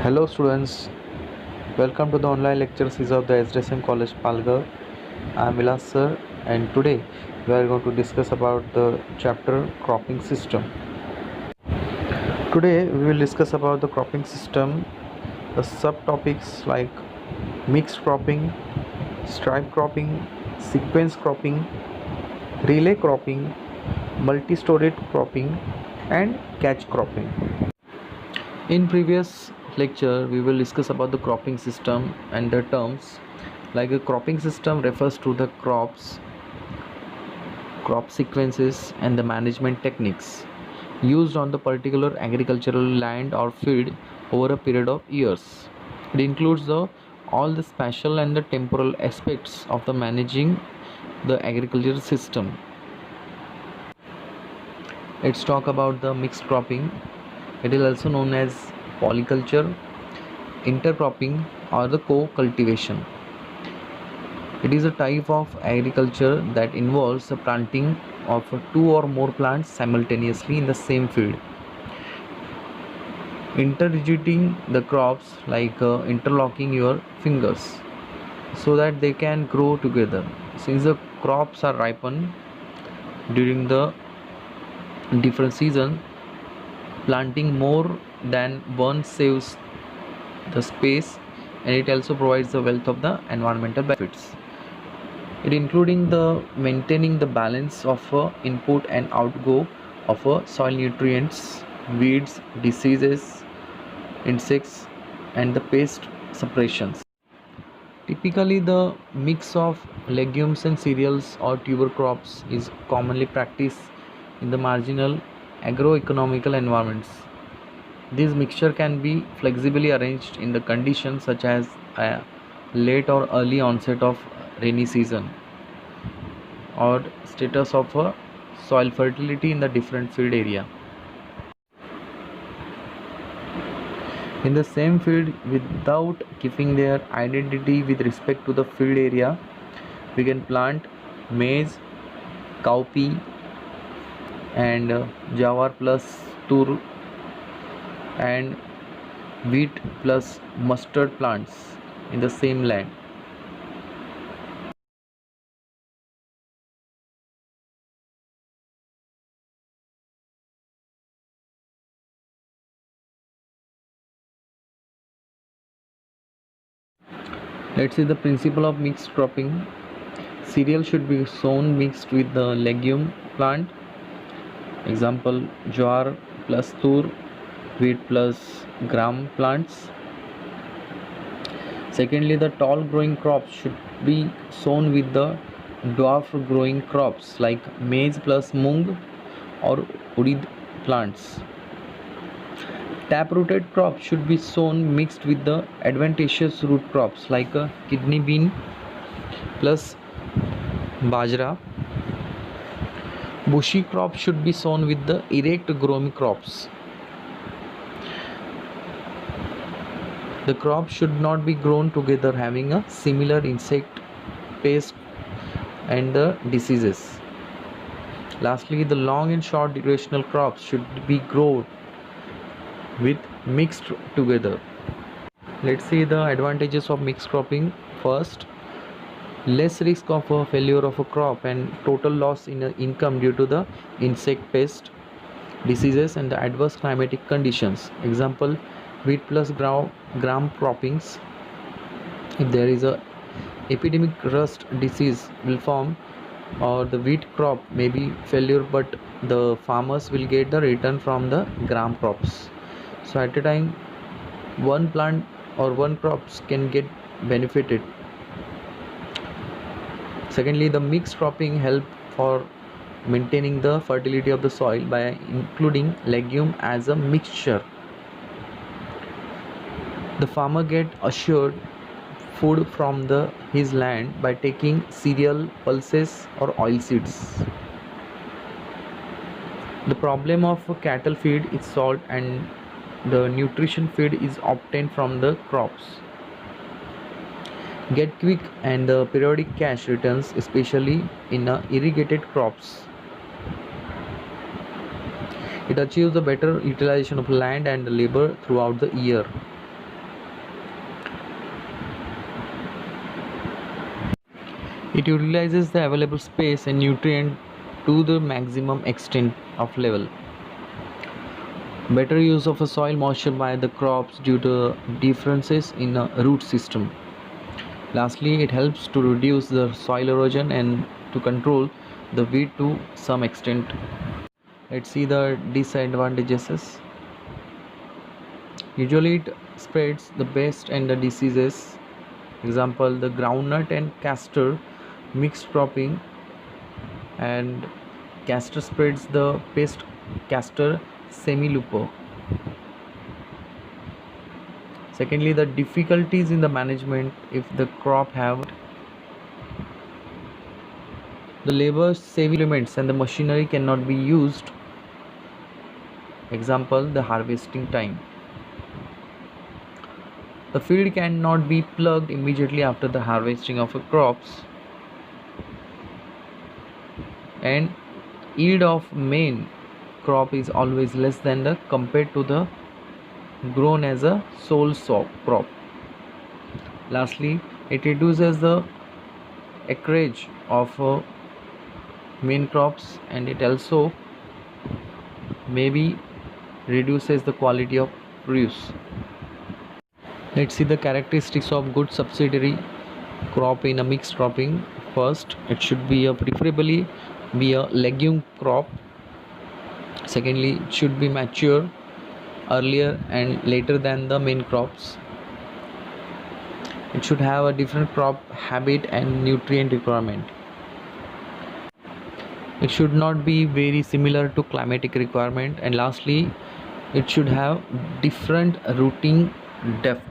Hello students, welcome to the online lecture series of the SDSM College Palghar. I am Vilas sir and today we are going to discuss about the chapter cropping system. Today we will discuss about the cropping system, the subtopics like mixed cropping, stripe cropping, sequence cropping, relay cropping, multi-storage cropping and catch cropping. In previous lecture, we will discuss about the cropping system and the terms. Like a cropping system refers to the crops, crop sequences and the management techniques used on the particular agricultural land or field over a period of years. It includes all the spatial and the temporal aspects of the managing the agricultural system. Let's talk about the mixed cropping. It is also known as polyculture, intercropping or the co-cultivation. It is a type of agriculture that involves the planting of two or more plants simultaneously in the same field. Interdigitating the crops like interlocking your fingers so that they can grow together. Since the crops are ripened during the different season, planting more than one saves the space and it also provides the wealth of the environmental benefits. It including the maintaining the balance of input and outgo of soil nutrients, weeds, diseases, insects and the pest suppressions. Typically the mix of legumes and cereals or tuber crops is commonly practiced in the marginal agroeconomical environments. This mixture can be flexibly arranged in the conditions such as a late or early onset of rainy season or status of soil fertility in the different field area. In the same field without keeping their identity with respect to the field area, we can plant maize, cowpea and jawar plus tur and wheat plus mustard plants in the same land. Let's see the principle of mixed cropping. Cereal should be sown mixed with the legume plant. Example jowar plus tur, wheat plus gram plants. Secondly, the tall growing crops should be sown with the dwarf growing crops like maize plus mung or urid plants. Tap-rooted crops should be sown mixed with the adventitious root crops like a kidney bean plus bajra. Bushy crops should be sown with the erect growing crops. The crops should not be grown together having a similar insect, pest and the diseases. Lastly, the long and short durational crops should be grown with mixed together. Let's see the advantages of mixed cropping. First, less risk of a failure of a crop and total loss in income due to the insect, pest, diseases and the adverse climatic conditions. Example, wheat plus gram croppings. If there is a epidemic rust disease will form or the wheat crop may be failure, but the farmers will get the return from the gram crops. So at a time one plant or one crops can get benefited. Secondly, the mixed cropping help for maintaining the fertility of the soil by including legume as a mixture. The farmer get assured food from his land by taking cereal, pulses or oil seeds. The problem of cattle feed is solved and the nutrition feed is obtained from the crops. Get quick and periodic cash returns, especially in irrigated crops. It achieves the better utilization of land and labor throughout the year. It utilizes the available space and nutrient to the maximum extent of level. Better use of a soil moisture by the crops due to differences in a root system. Lastly, it helps to reduce the soil erosion and to control the weed to some extent. Let's see the disadvantages. Usually it spreads the pest and the diseases. Example, the groundnut and castor mixed cropping, and castor spreads the pest castor semilupo. Secondly, the difficulties in the management. If the crop have the labor saving implements and the machinery cannot be used. Example, the harvesting time. The field cannot be plugged immediately after the harvesting of a crops, and yield of main crop is always less than the compared to the grown as a sole crop. Lastly, it reduces the acreage of main crops, and it also maybe reduces the quality of produce. Let's see the characteristics of good subsidiary crop in a mixed cropping. First, it should be preferably be a legume crop. Secondly, it should be mature earlier and later than the main crops. It should have a different crop habit and nutrient requirement. It should not be very similar to climatic requirement, and lastly, it should have different rooting depth.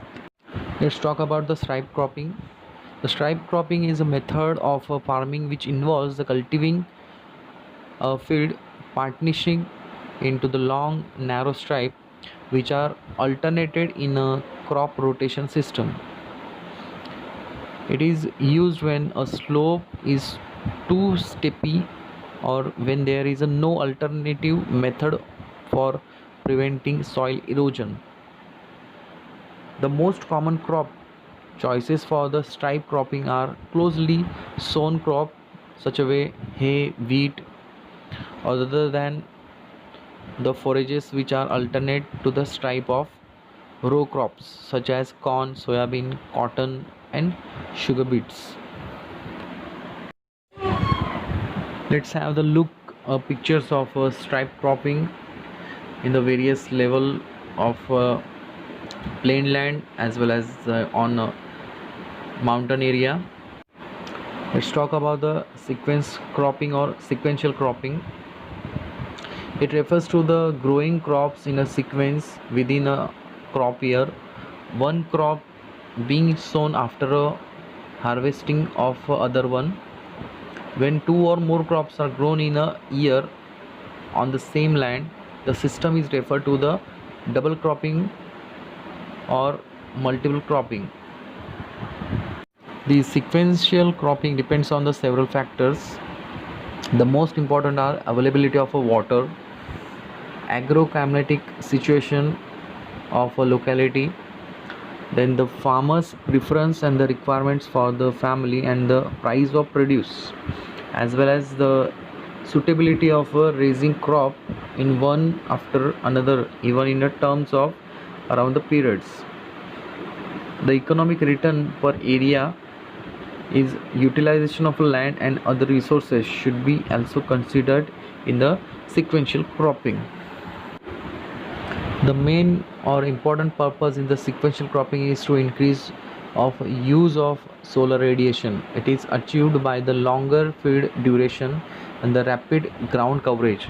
Let's talk about the stripe cropping. The stripe cropping is a method of farming which involves the cultivating a field, partitioning into the long narrow stripe which are alternated in a crop rotation system. It is used when a slope is too steepy or when there is no alternative method for preventing soil erosion. The most common crop choices for the stripe cropping are closely sown crop such a way hay, wheat, other than the forages which are alternate to the stripe of row crops such as corn, soybean, cotton and sugar beets. Let's have the look pictures of stripe cropping in the various level of plain land as well as on mountain area. Let's talk about the sequence cropping or sequential cropping. It refers to the growing crops in a sequence within a crop year, one crop being sown after a harvesting of other one. When two or more crops are grown in a year on the same land, the system is referred to the double cropping or multiple cropping. The sequential cropping depends on the several factors. The most important are availability of water, agroclimatic situation of a locality, then the farmer's preference and the requirements for the family and the price of produce, as well as the suitability of raising crop in one after another, even in the terms of around the periods. The economic return per area is utilization of land and other resources should be also considered in the sequential cropping. The main or important purpose in the sequential cropping is to increase of use of solar radiation. It is achieved by the longer field duration and the rapid ground coverage.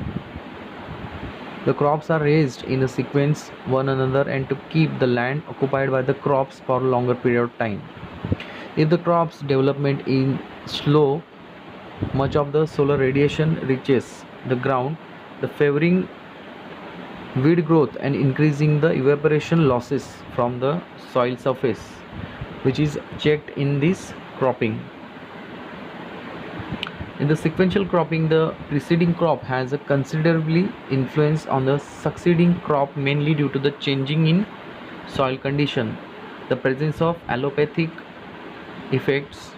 The crops are raised in a sequence one another and to keep the land occupied by the crops for a longer period of time. If the crops development is slow, much of the solar radiation reaches the ground, the favoring weed growth and increasing the evaporation losses from the soil surface, which is checked in this cropping. In the sequential cropping, the preceding crop has a considerably influence on the succeeding crop, mainly due to the changing in soil condition, the presence of allopathic effects,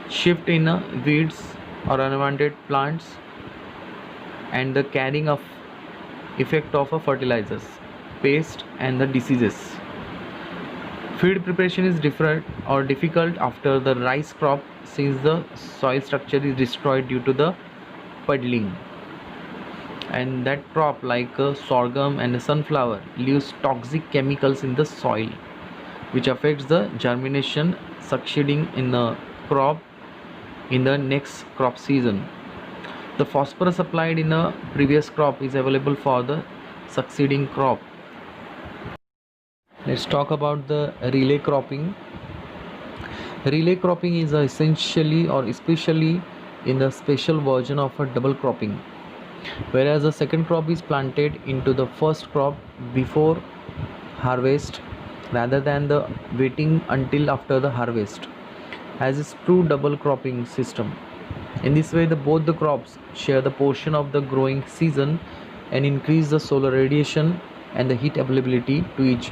shift in weeds or unwanted plants, and the carrying of effect of fertilizers, pest, and the diseases. Feed preparation is different or difficult after the rice crop since the soil structure is destroyed due to the puddling, and that crop like sorghum and sunflower leaves toxic chemicals in the soil which affects the germination succeeding in the crop in the next crop season. The phosphorus applied in a previous crop is available for the succeeding crop. Let's talk about the relay cropping. Relay cropping is essentially or especially in the special version of a double cropping, whereas the second crop is planted into the first crop before harvest rather than the waiting until after the harvest, as is true double cropping system. In this way, both the crops share the portion of the growing season and increase the solar radiation and the heat availability to each.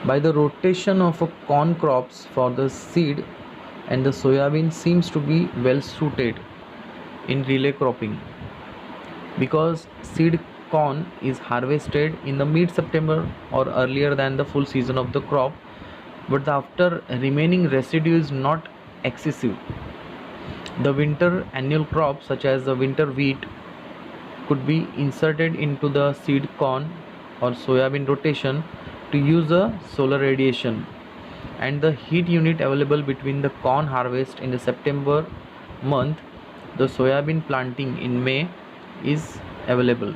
By the rotation of corn crops for the seed, and the soybean seems to be well suited in relay cropping because seed corn is harvested in the mid September or earlier than the full season of the crop, but the after remaining residue is not excessive. The winter annual crops such as the winter wheat could be inserted into the seed corn or soybean rotation to use the solar radiation, and the heat unit available between the corn harvest in the September month, the soybean planting in May is available.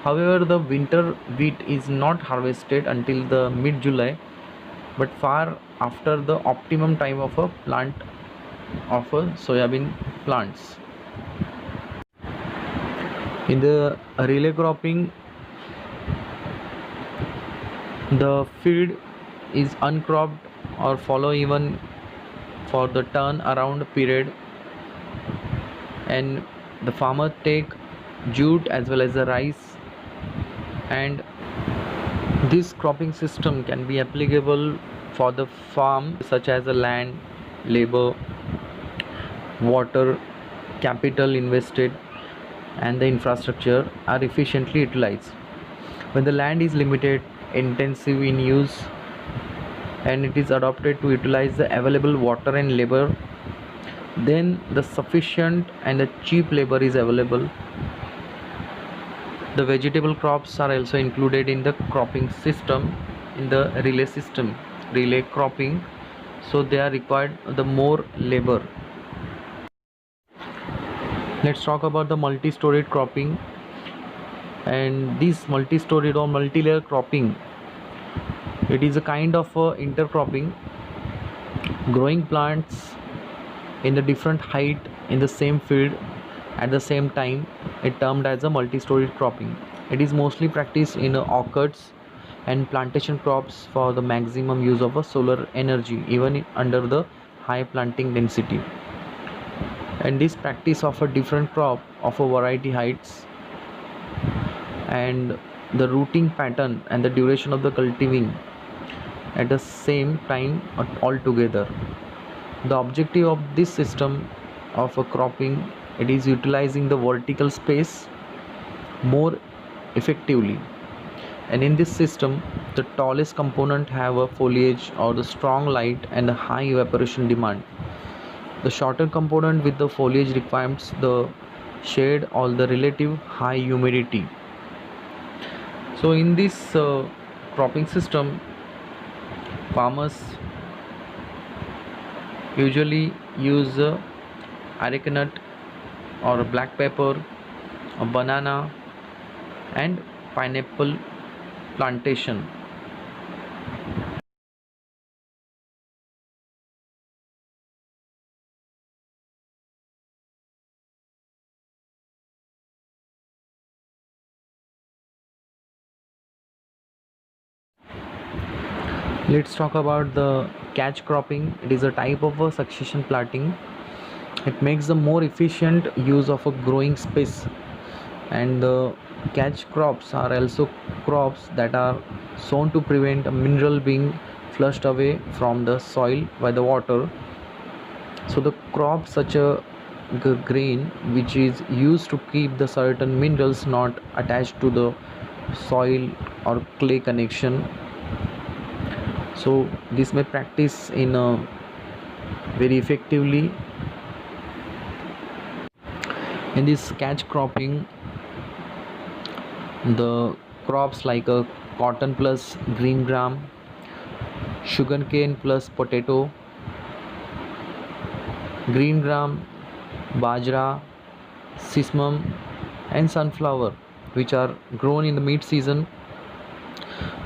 However, the winter wheat is not harvested until the mid July, but far after the optimum time of a plant of a soybean plants. In the relay cropping, the field is uncropped or follow even for the turn around period, and the farmer take jute as well as the rice, and this cropping system can be applicable for the farm such as the land, labor, water, capital invested, and the infrastructure are efficiently utilized. When the land is limited, intensive in use, and it is adopted to utilize the available water and labor, then the sufficient and the cheap labor is available. The vegetable crops are also included in the cropping system in the relay cropping, so they are required the more labor. Let's talk about the multi-storied cropping. And this multi-storied or multi-layer cropping, it is a kind of intercropping, growing plants in the different height in the same field at the same time. It termed as a multi-storied cropping. It is mostly practiced in orchards and plantation crops for the maximum use of a solar energy even under the high planting density. And this practice of a different crop of a variety heights and the rooting pattern and the duration of the cultivating at the same time altogether. The objective of this system of a cropping, it is utilizing the vertical space more effectively, and in this system the tallest component have a foliage or the strong light and a high evaporation demand. The shorter component with the foliage requires the shade or the relative high humidity. So in this cropping system, farmers usually use areca nut or black pepper, a banana, and pineapple plantation. Let's talk about the catch cropping. It is a type of a succession planting. It makes the more efficient use of a growing space, and the catch crops are also crops that are sown to prevent a mineral being flushed away from the soil by the water. So the crop such a grain which is used to keep the certain minerals not attached to the soil or clay connection. So this may practice in a very effectively. In this catch cropping, the crops like a cotton plus green gram, sugarcane plus potato, green gram, bajra, sesame, and sunflower, which are grown in the mid season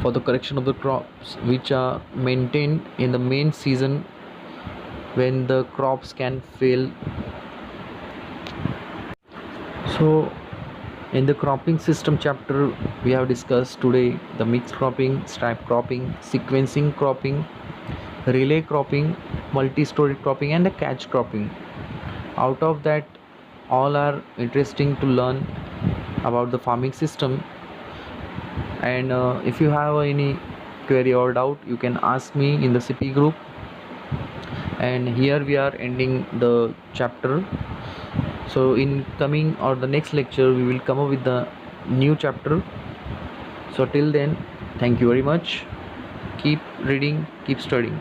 for the correction of the crops, which are maintained in the main season when the crops can fail. So in the cropping system chapter, we have discussed today the mixed cropping, stripe cropping, sequencing cropping, relay cropping, multi-story cropping, and the catch cropping. Out of that, all are interesting to learn about the farming system. And if you have any query or doubt, you can ask me in the CP group. And here we are ending the chapter. So in coming or the next lecture, we will come up with the new chapter. So till then, thank you very much. Keep reading, keep studying.